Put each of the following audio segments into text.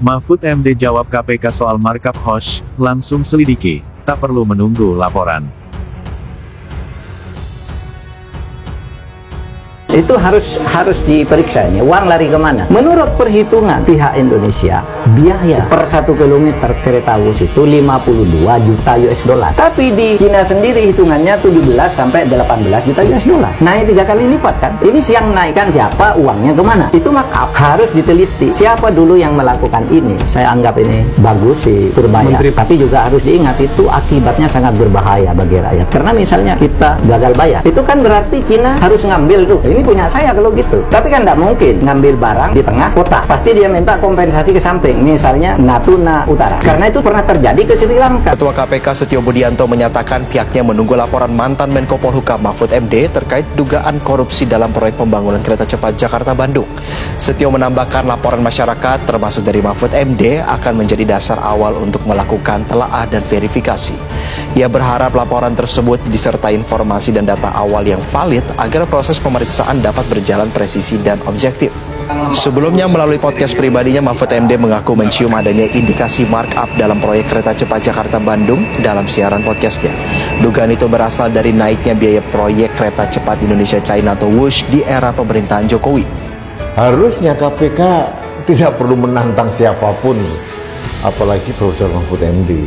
Mahfud MD jawab KPK soal markup Hosh, langsung selidiki, tak perlu menunggu laporan. Itu harus diperiksa ini, uang lari kemana? Menurut perhitungan pihak Indonesia, biaya per 1 kilometer kereta Wush itu 52 juta US dollar. Tapi di Cina sendiri hitungannya 17 sampai 18 juta US dollar. Naik 3 kali lipat kan? Ini yang naikkan siapa, uangnya kemana? Itu markup harus diteliti. Siapa dulu yang melakukan ini? Saya anggap ini bagus si Purbaya. Tapi juga harus diingat itu akibatnya sangat berbahaya bagi rakyat. Karena misalnya kita gagal bayar, itu kan berarti Cina harus ngambil tuh. Ini punya saya kalau gitu. Tapi kan tidak mungkin ngambil barang di tengah kota. Pasti dia minta kompensasi ke samping. Misalnya Natuna Utara. Karena itu pernah terjadi ke Sri Lanka. Ketua KPK Setio Budianto menyatakan pihaknya menunggu laporan mantan Menko Polhukam Mahfud MD terkait dugaan korupsi dalam proyek pembangunan kereta cepat Jakarta-Bandung. Setio menambahkan laporan masyarakat termasuk dari Mahfud MD akan menjadi dasar awal untuk melakukan telaah dan verifikasi. Ia berharap laporan tersebut disertai informasi dan data awal yang valid agar proses pemeriksaan dapat berjalan presisi dan objektif. Sebelumnya melalui podcast pribadinya, Mahfud MD mengaku mencium adanya indikasi markup dalam proyek kereta cepat Jakarta-Bandung dalam siaran podcastnya. Dugaan itu berasal dari naiknya biaya proyek kereta cepat Indonesia-China atau Wush di era pemerintahan Jokowi. Harusnya KPK tidak perlu menantang siapapun, apalagi Profesor Mahfud MD.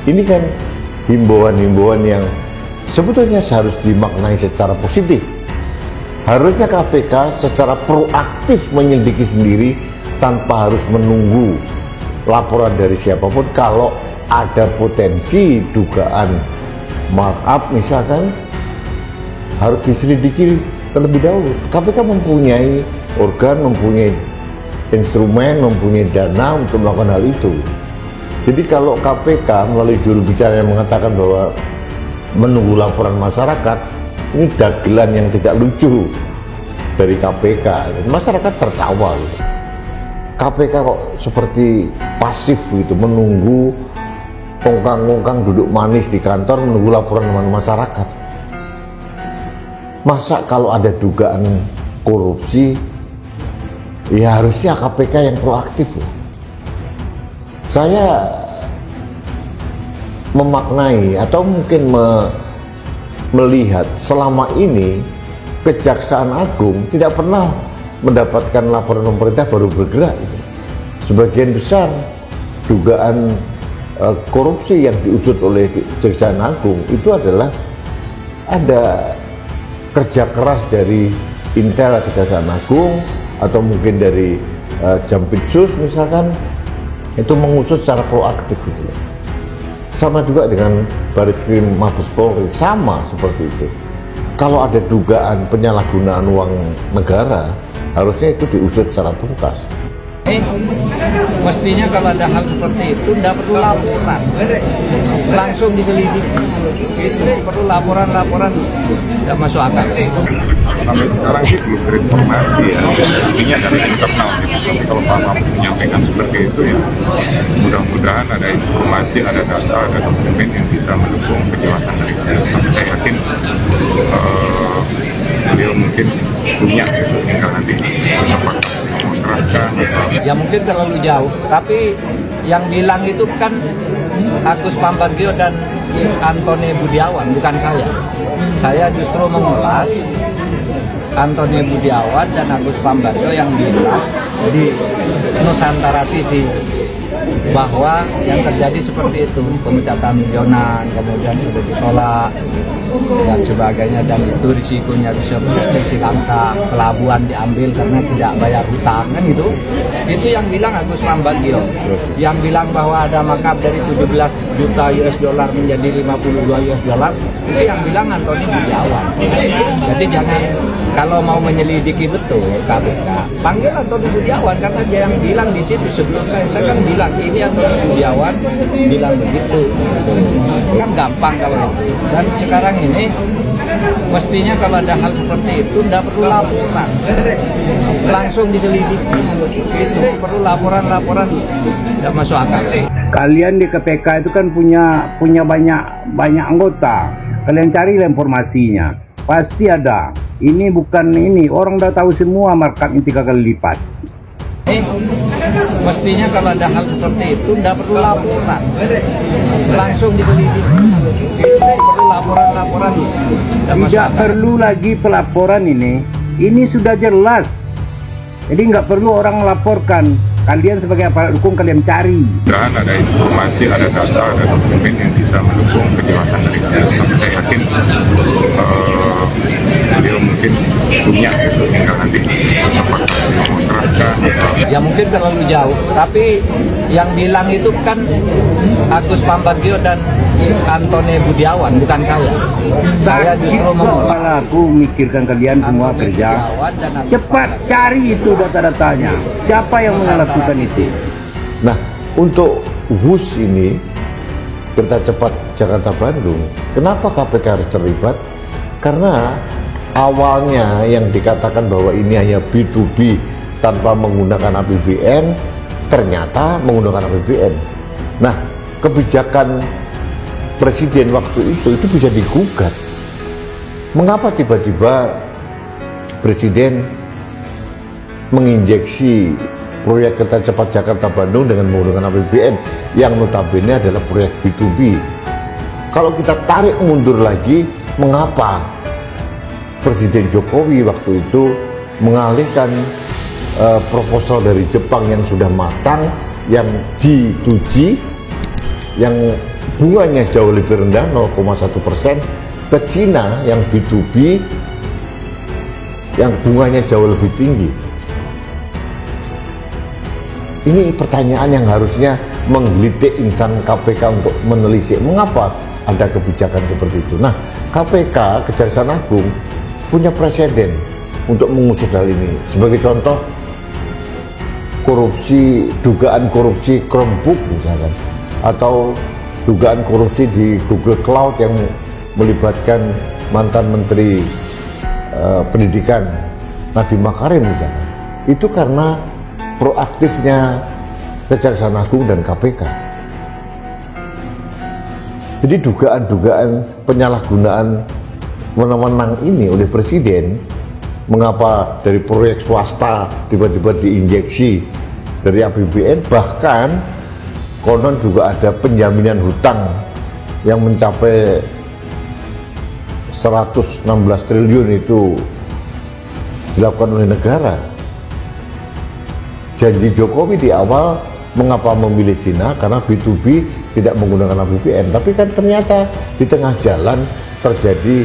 Ini kan himbauan-himbauan yang sebetulnya harus dimaknai secara positif. Harusnya KPK secara proaktif menyelidiki sendiri tanpa harus menunggu laporan dari siapapun. Kalau ada potensi dugaan markup misalkan, harus diselidiki terlebih dahulu. KPK mempunyai organ, mempunyai instrumen, mempunyai dana untuk melakukan hal itu. Jadi kalau KPK melalui juru bicara yang mengatakan bahwa menunggu laporan masyarakat, ini dagelan yang tidak lucu dari KPK. Masyarakat tertawa gitu. KPK kok seperti pasif gitu, menunggu ongkang-ongkang duduk manis di kantor menunggu laporan masyarakat. Masa kalau ada dugaan korupsi, ya harusnya KPK yang proaktif. Saya memaknai atau mungkin melihat selama ini Kejaksaan Agung tidak pernah mendapatkan laporan pemerintah baru bergerak gitu. Sebagian besar dugaan korupsi yang diusut oleh Kejaksaan Agung itu adalah ada kerja keras dari Intel Kejaksaan Agung atau mungkin dari Jampitsus misalkan, itu mengusut secara proaktif gitu. Sama juga dengan Barisskrim Mabes Polri, sama seperti itu. Kalau ada dugaan penyalahgunaan uang negara, harusnya itu diusut secara tuntas. Mestinya kalau ada hal seperti itu tidak perlu laporan, langsung diselidiki. Itu perlu laporan tidak masuk akal. Sampai sekarang sih belum berinformasi ya, intinya dari internal gitu. Tapi kalau Pak Mahfud menyampaikan seperti itu ya, mudah-mudahan ada informasi, ada data, ada dokumen yang bisa mendukung penjelasan dari saya. Tapi saya yakin beliau mungkin punya gitu, tinggal nanti apakah mau serahkan atau... Ya mungkin terlalu jauh, tapi yang bilang itu kan Agus Pambagio dan Antony Budiawan, bukan saya. Saya justru mengulas Antony Budiawan dan Agus Pambagio yang bilang di Nusantara TV bahwa yang terjadi seperti itu, pemecatan milionan, kemudian sudah ditolak dan sebagainya, dan itu risikonya bisa seperti Sri Lanka, pelabuhan diambil karena tidak bayar hutang, kan gitu. Itu yang bilang Agus Pambagio. Yang bilang bahwa ada markup dari 17 juta US dollar menjadi 52 US dollar, itu yang bilang Antony Budiawan. Jadi jangan, kalau mau menyelidiki betul KPK, panggil Antony Budiawan, karena dia yang bilang di situ. Sebelum saya kan bilang ini Antony Budiawan bilang begitu. Kan gampang kalau itu. Dan sekarang ini mestinya kalau ada hal seperti itu tidak perlu laporan, langsung diselidiki. Itu perlu laporan tidak masuk akal. Kalian di KPK itu kan punya banyak anggota. Kalian carilah informasinya, pasti ada. Ini bukan ini, orang udah tahu semua markupnya 3 kali lipat. Mestinya kalau ada hal seperti itu tidak perlu laporan, langsung diselidiki. Perlu laporan. Tidak perlu lagi pelaporan ini sudah jelas. Jadi nggak perlu orang melaporkan. Kalian sebagai aparat hukum kalian cari. Dan ada informasi, ada data, ada dokumen yang bisa mendukung kejelasan dari saya. Tapi saya yakin beliau mungkin punya itu, tinggal nanti apakah mau serahkan. Ya mungkin terlalu jauh, tapi yang bilang itu kan Agus Pambagio dan Antoni Budiawan, bukan saya. Saya justru menolak. Aku mikirkan kalian semua kerja. Cepat cari itu data-datanya. Siapa yang melakukan itu? Nah, untuk WUS ini, kereta cepat Jakarta-Bandung, kenapa KPK harus terlibat? Karena awalnya yang dikatakan bahwa ini hanya B2B tanpa menggunakan APBN, ternyata menggunakan APBN. Nah, kebijakan Presiden waktu itu bisa digugat. Mengapa tiba-tiba Presiden menginjeksi proyek kereta cepat Jakarta-Bandung dengan menggunakan APBN yang notabene adalah proyek B2B? Kalau kita tarik mundur lagi, mengapa Presiden Jokowi waktu itu mengalihkan proposal dari Jepang yang sudah matang, yang G2G, yang bunganya jauh lebih rendah 0,1%, ke Cina yang B2B yang bunganya jauh lebih tinggi. Ini pertanyaan yang harusnya menggelitik insan KPK untuk menelisik mengapa ada kebijakan seperti itu. Nah, KPK, Kejaksaan Agung, punya presiden untuk mengusut hal ini. Sebagai contoh, dugaan korupsi Chromebook misalkan, atau dugaan korupsi di Google Cloud yang melibatkan mantan Menteri Pendidikan Nadiem Makarim misalkan. Itu karena proaktifnya Kejaksaan Agung dan KPK. Jadi dugaan-dugaan penyalahgunaan wewenang ini oleh Presiden, mengapa dari proyek swasta tiba-tiba diinjeksi dari APBN, bahkan konon juga ada penjaminan hutang yang mencapai 116 triliun itu dilakukan oleh negara. Janji Jokowi di awal mengapa memilih Cina, karena B2B tidak menggunakan APBN, tapi kan ternyata di tengah jalan terjadi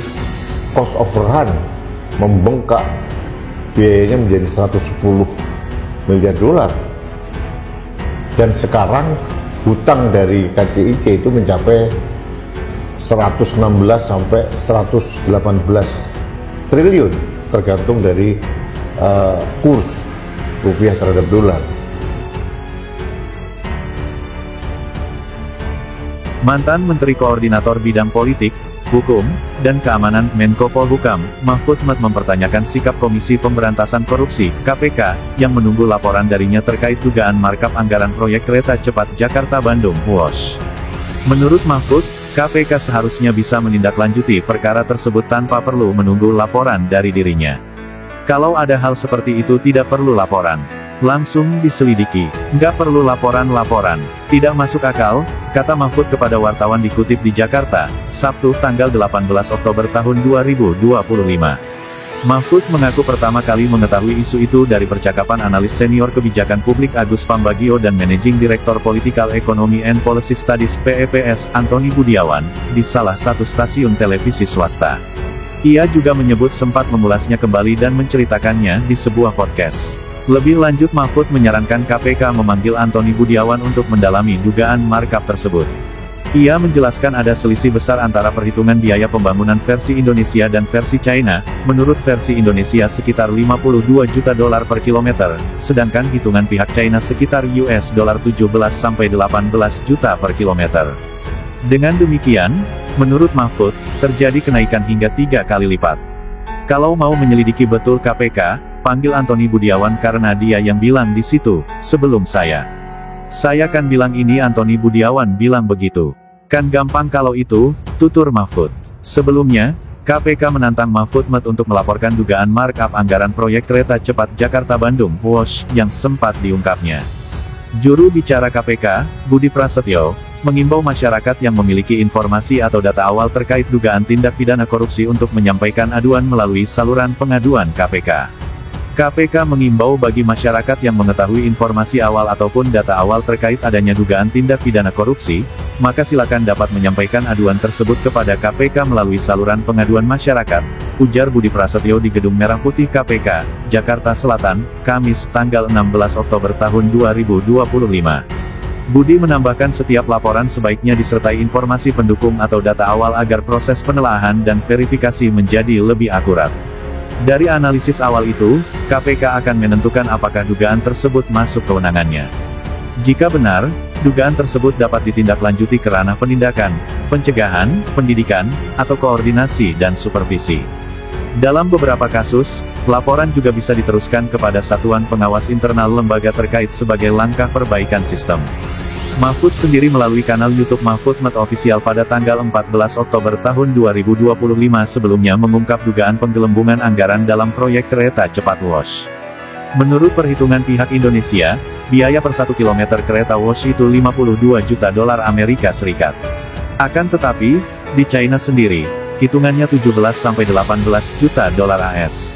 cost overrun, membengkak, biayanya menjadi 110 miliar dolar, dan sekarang hutang dari KCIC itu mencapai 116 sampai 118 triliun tergantung dari kurs rupiah terhadap dolar. Mantan Menteri Koordinator Bidang Politik, Hukum, dan Keamanan Menko Polhukam, Mahfud MD mempertanyakan sikap Komisi Pemberantasan Korupsi, KPK, yang menunggu laporan darinya terkait dugaan markup anggaran proyek kereta cepat Jakarta-Bandung, WOS. Menurut Mahfud, KPK seharusnya bisa menindaklanjuti perkara tersebut tanpa perlu menunggu laporan dari dirinya. Kalau ada hal seperti itu tidak perlu laporan. Langsung diselidiki. Nggak perlu laporan-laporan. Tidak masuk akal, kata Mahfud kepada wartawan dikutip di Jakarta, Sabtu tanggal 18 Oktober tahun 2025. Mahfud mengaku pertama kali mengetahui isu itu dari percakapan analis senior kebijakan publik Agus Pambagio dan Managing Director Political Economy and Policy Studies PEPS Antoni Budiawan, di salah satu stasiun televisi swasta. Ia juga menyebut sempat mengulasnya kembali dan menceritakannya di sebuah podcast. Lebih lanjut, Mahfud menyarankan KPK memanggil Antoni Budiawan untuk mendalami dugaan markup tersebut. Ia menjelaskan ada selisih besar antara perhitungan biaya pembangunan versi Indonesia dan versi China. Menurut versi Indonesia sekitar 52 juta dolar per kilometer, sedangkan hitungan pihak China sekitar US dolar 17 sampai 18 juta per kilometer. Dengan demikian, menurut Mahfud, terjadi kenaikan hingga 3 kali lipat. Kalau mau menyelidiki betul KPK, panggil Antoni Budiawan karena dia yang bilang di situ, sebelum saya. Saya kan bilang ini, Antoni Budiawan bilang begitu. Kan gampang kalau itu, tutur Mahfud. Sebelumnya, KPK menantang Mahfud MD untuk melaporkan dugaan markup anggaran proyek kereta cepat Jakarta-Bandung (WOS) yang sempat diungkapnya. Juru bicara KPK, Budi Prasetyo, mengimbau masyarakat yang memiliki informasi atau data awal terkait dugaan tindak pidana korupsi untuk menyampaikan aduan melalui saluran pengaduan KPK. KPK mengimbau bagi masyarakat yang mengetahui informasi awal ataupun data awal terkait adanya dugaan tindak pidana korupsi, maka silakan dapat menyampaikan aduan tersebut kepada KPK melalui saluran pengaduan masyarakat, ujar Budi Prasetyo di Gedung Merah Putih KPK, Jakarta Selatan, Kamis, tanggal 16 Oktober tahun 2025. Budi menambahkan setiap laporan sebaiknya disertai informasi pendukung atau data awal agar proses penelaahan dan verifikasi menjadi lebih akurat. Dari analisis awal itu, KPK akan menentukan apakah dugaan tersebut masuk kewenangannya. Jika benar, dugaan tersebut dapat ditindaklanjuti ke ranah penindakan, pencegahan, pendidikan, atau koordinasi dan supervisi. Dalam beberapa kasus, laporan juga bisa diteruskan kepada Satuan Pengawas Internal lembaga terkait sebagai langkah perbaikan sistem. Mahfud sendiri melalui kanal YouTube Mahfud MD Official pada tanggal 14 Oktober tahun 2025 sebelumnya mengungkap dugaan penggelembungan anggaran dalam proyek kereta cepat WOS. Menurut perhitungan pihak Indonesia, biaya per 1 km kereta WOS itu 52 juta dolar Amerika Serikat. Akan tetapi, di China sendiri, hitungannya 17-18 juta dolar AS.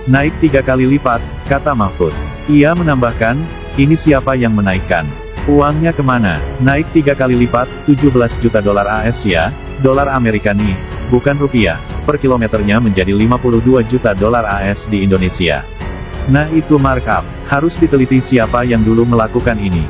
Naik 3 kali lipat, kata Mahfud. Ia menambahkan, ini siapa yang menaikkan? Uangnya kemana? Naik 3 kali lipat, 17 juta dolar AS ya, dolar Amerika nih, bukan rupiah, per kilometernya menjadi 52 juta dolar AS di Indonesia. Nah itu markup, harus diteliti siapa yang dulu melakukan ini.